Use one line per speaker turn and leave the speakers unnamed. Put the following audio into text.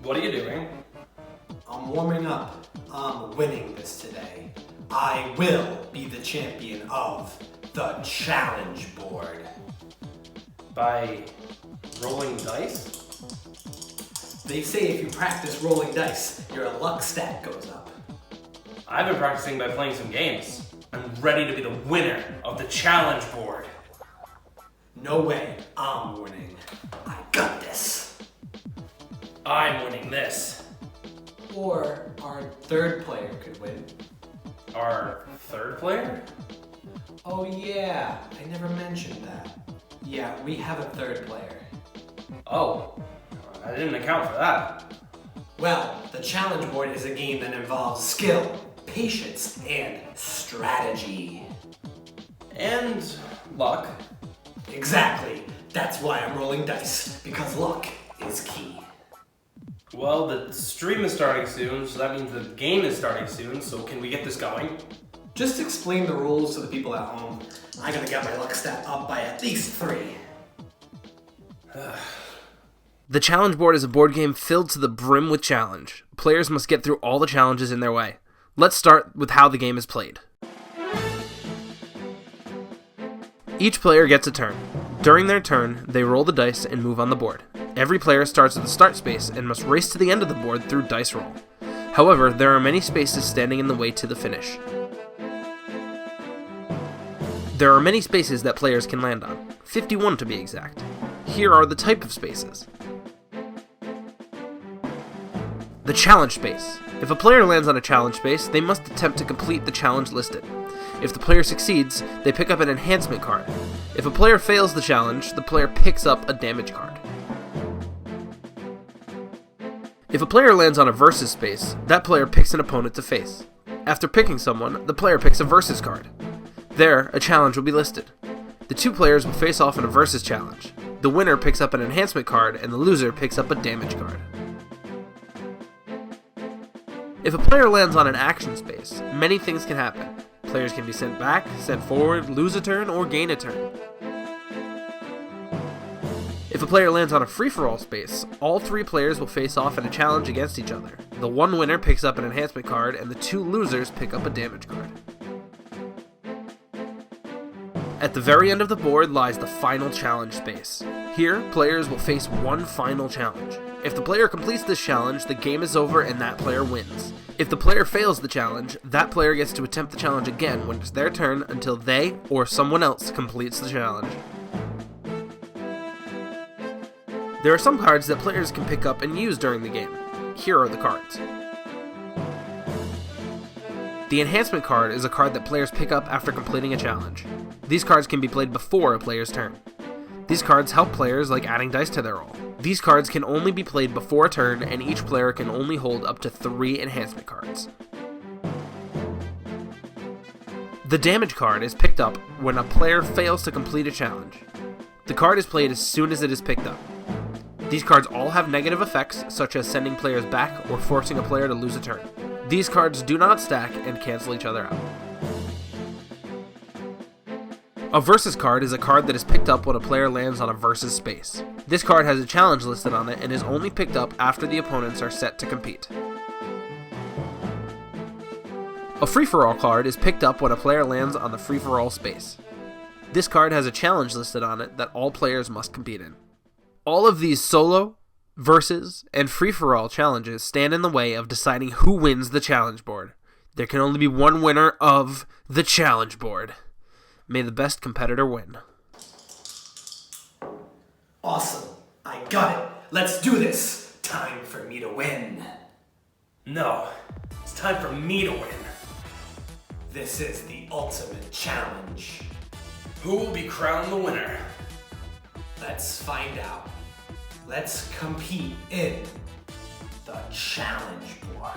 What are you doing?
I'm warming up. I'm winning this today. I will be the champion of the challenge board.
By rolling dice?
They say if you practice rolling dice, your luck stat goes up.
I've been practicing by playing some games. I'm ready to be the winner of the challenge board.
No way. I'm winning. I got this.
I'm winning this.
Or our third player could win.
Our third player?
Oh yeah, I never mentioned that. Yeah, we have a third player.
Oh, I didn't account for that.
Well, the challenge board is a game that involves skill, patience, and strategy.
And luck.
Exactly. That's why I'm rolling dice, because luck is key.
Well, the stream is starting soon, so that means the game is starting soon, so can we get this going?
Just explain the rules to the people at home. I gotta get my luck stat up by at least 3.
The challenge board is a board game filled to the brim with challenge. Players must get through all the challenges in their way. Let's start with how the game is played. Each player gets a turn. During their turn, they roll the dice and move on the board. Every player starts at the start space and must race to the end of the board through dice roll. However, there are many spaces standing in the way to the finish. There are many spaces that players can land on, 51 to be exact. Here are the type of spaces. The challenge space. If a player lands on a challenge space, they must attempt to complete the challenge listed. If the player succeeds, they pick up an enhancement card. If a player fails the challenge, the player picks up a damage card. If a player lands on a versus space, that player picks an opponent to face. After picking someone, the player picks a versus card. There, a challenge will be listed. The two players will face off in a versus challenge. The winner picks up an enhancement card, and the loser picks up a damage card. If a player lands on an action space, many things can happen. Players can be sent back, sent forward, lose a turn, or gain a turn. If a player lands on a free-for-all space, all 3 players will face off in a challenge against each other. The one winner picks up an enhancement card, and the 2 losers pick up a damage card. At the very end of the board lies the final challenge space. Here, players will face one final challenge. If the player completes this challenge, the game is over and that player wins. If the player fails the challenge, that player gets to attempt the challenge again when it's their turn until they or someone else completes the challenge. There are some cards that players can pick up and use during the game. Here are the cards. The enhancement card is a card that players pick up after completing a challenge. These cards can be played before a player's turn. These cards help players like adding dice to their roll. These cards can only be played before a turn, and each player can only hold up to 3 enhancement cards. The damage card is picked up when a player fails to complete a challenge. The card is played as soon as it is picked up. These cards all have negative effects, such as sending players back or forcing a player to lose a turn. These cards do not stack and cancel each other out. A versus card is a card that is picked up when a player lands on a versus space. This card has a challenge listed on it and is only picked up after the opponents are set to compete. A free-for-all card is picked up when a player lands on the free-for-all space. This card has a challenge listed on it that all players must compete in. All of these solo, versus, and free-for-all challenges stand in the way of deciding who wins the challenge board. There can only be one winner of the challenge board. May the best competitor win.
Awesome. I got it. Let's do this. Time for me to win.
No, it's time for me to win.
This is the ultimate challenge.
Who will be crowned the winner?
Let's find out. Let's compete in the challenge board.